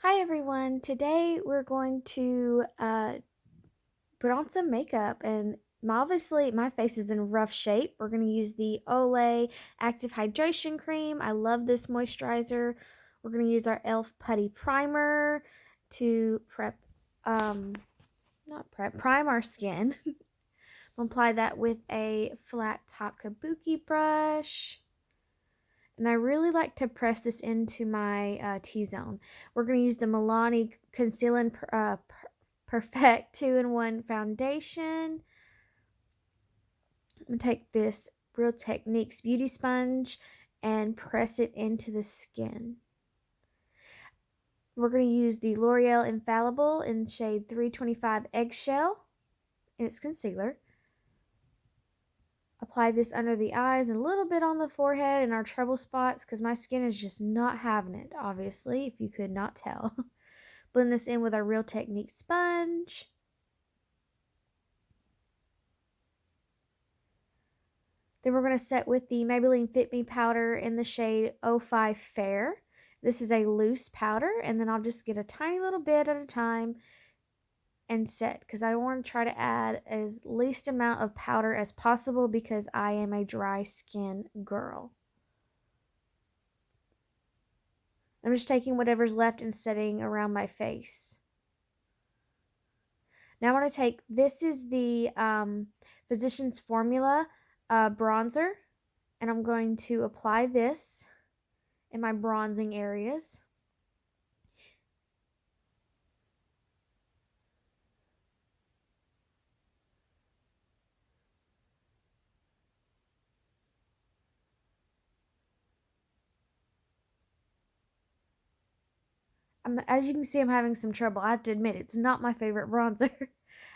Hi everyone. Today we're going to put on some makeup and obviously my face is in rough shape. We're going to use the Olay Active Hydration Cream. I love this moisturizer. We're going to use our e.l.f. Putty Primer to prime our skin. We'll apply that with a flat top kabuki brush. And I really like to press this into my T-zone. We're going to use the Milani Conceal and Perfect 2-in-1 foundation. I'm going to take this Real Techniques beauty sponge and press it into the skin. We're going to use the L'Oreal Infallible in shade 325 Eggshell in its concealer. Apply this under the eyes and a little bit on the forehead and our trouble spots because my skin is just not having it, obviously, if you could not tell. Blend this in with our Real Technique sponge. Then we're going to set with the Maybelline Fit Me powder in the shade 05 Fair. This is a loose powder, and then I'll just get a tiny little bit at a time and set because I want to try to add as least amount of powder as possible because I am a dry skin girl. I'm just taking whatever's left and setting around my face. Now I want to take, this is the Physicians Formula bronzer, and I'm going to apply this in my bronzing areas. As you can see, I'm having some trouble. I have to admit, it's not my favorite bronzer.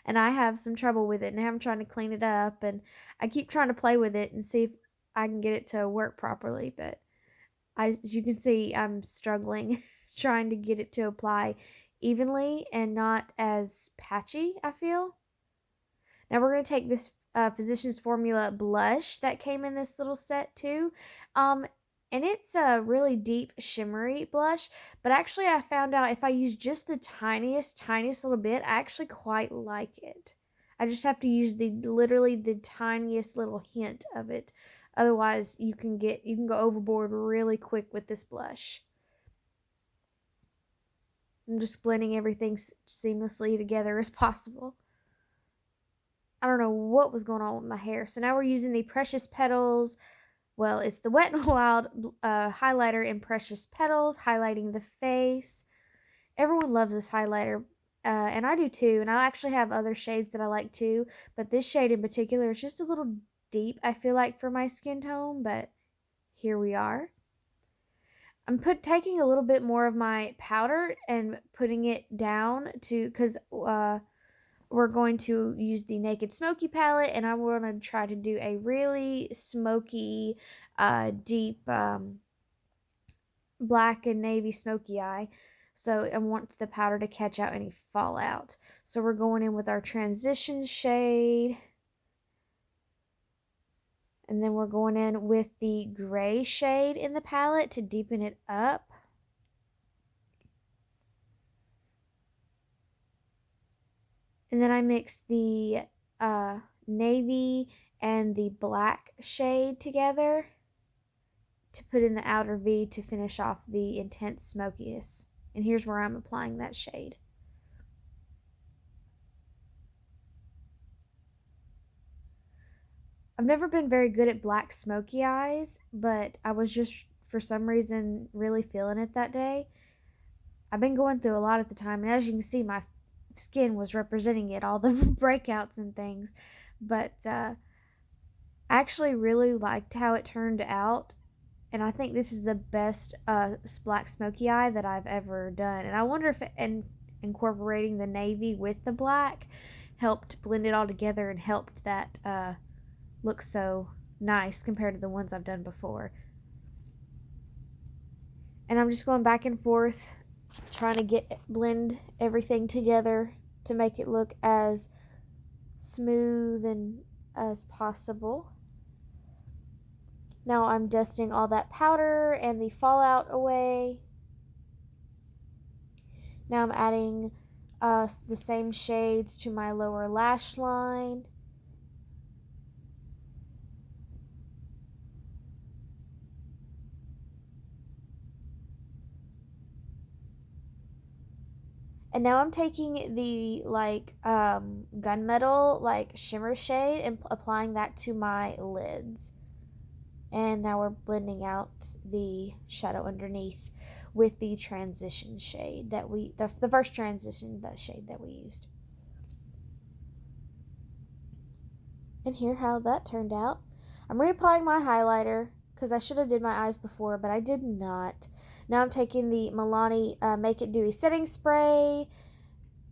And I have some trouble with it, and I'm trying to clean it up, and I keep trying to play with it and see if I can get it to work properly, but as you can see, I'm struggling trying to get it to apply evenly and not as patchy, I feel. Now we're going to take this Physicians Formula blush that came in this little set too. And it's a really deep shimmery blush, but actually I found out if I use just the tiniest little bit, I actually quite like it. I just have to use literally the tiniest little hint of it. Otherwise, you can go overboard really quick with this blush. I'm just blending everything seamlessly together as possible. I don't know what was going on with my hair. So now we're using the Precious Petals. Well, it's the Wet n Wild highlighter in Precious Petals, highlighting the face. Everyone loves this highlighter, and I do too. And I actually have other shades that I like too, but this shade in particular is just a little deep, I feel like, for my skin tone, but here we are. I'm taking a little bit more of my powder and putting it down because we're going to use the Naked Smoky palette, and I want to try to do a really smoky, deep black and navy smoky eye. So I want the powder to catch out any fallout. So we're going in with our transition shade. And then we're going in with the gray shade in the palette to deepen it up. And then I mix the navy and the black shade together to put in the outer V to finish off the intense smokiness. And here's where I'm applying that shade. I've never been very good at black smoky eyes, but I was just, for some reason, really feeling it that day. I've been going through a lot at the time, and as you can see, my skin was representing it, all the breakouts and things. But I actually really liked how it turned out, and I think this is the best black smoky eye that I've ever done. And I wonder if incorporating the navy with the black helped blend it all together and helped that look so nice compared to the ones I've done before. And I'm just going back and forth trying to blend everything together to make it look as smooth and as possible. Now I'm dusting all that powder and the fallout away. Now I'm adding the same shades to my lower lash line. And now I'm taking the gunmetal shimmer shade and applying that to my lids. And now we're blending out the shadow underneath with the transition shade that the first transition, that shade that we used. And here how that turned out. I'm reapplying my highlighter because I should have did my eyes before, but I did not. Now I'm taking the Milani Make It Dewy setting spray,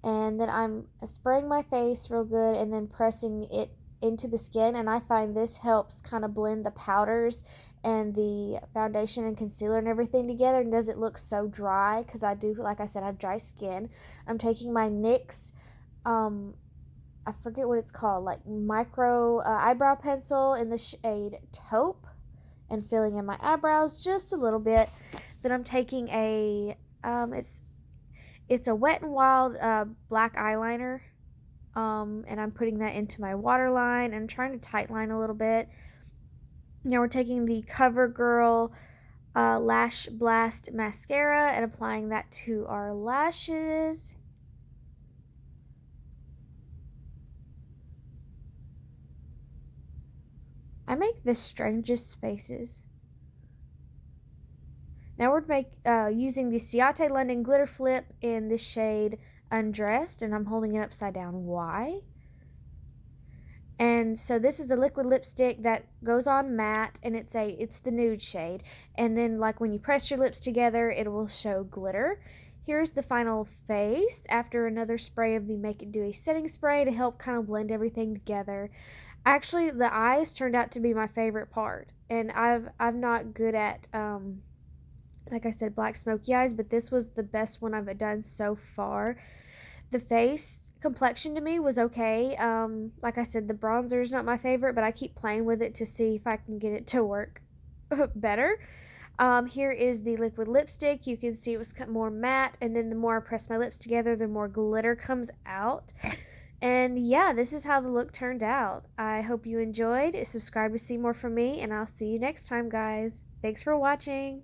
and then I'm spraying my face real good and then pressing it into the skin, and I find this helps kind of blend the powders and the foundation and concealer and everything together and doesn't look so dry, because I do, like I said, I have dry skin. I'm taking my NYX I forget what it's called, like micro eyebrow pencil in the shade Taupe, and filling in my eyebrows just a little bit. Then I'm taking a it's a Wet n Wild black eyeliner, and I'm putting that into my waterline and trying to tightline a little bit. Now we're taking the CoverGirl Lash Blast mascara and applying that to our lashes. I make the strangest faces. Now we're using the Ciate London Glitter Flip in the shade Undressed, and I'm holding it upside down. Why? And so this is a liquid lipstick that goes on matte, and it's the nude shade. And then like when you press your lips together, it will show glitter. Here's the final face after another spray of the Make It Dewy setting spray to help kind of blend everything together. Actually, the eyes turned out to be my favorite part, and I'm not good at like I said, black smoky eyes, but this was the best one I've done so far. The face complexion to me was okay. Like I said, the bronzer is not my favorite, but I keep playing with it to see if I can get it to work better. Here is the liquid lipstick. You can see it was more matte, and then the more I press my lips together, the more glitter comes out. And yeah, this is how the look turned out. I hope you enjoyed. Subscribe to see more from me, and I'll see you next time, guys. Thanks for watching.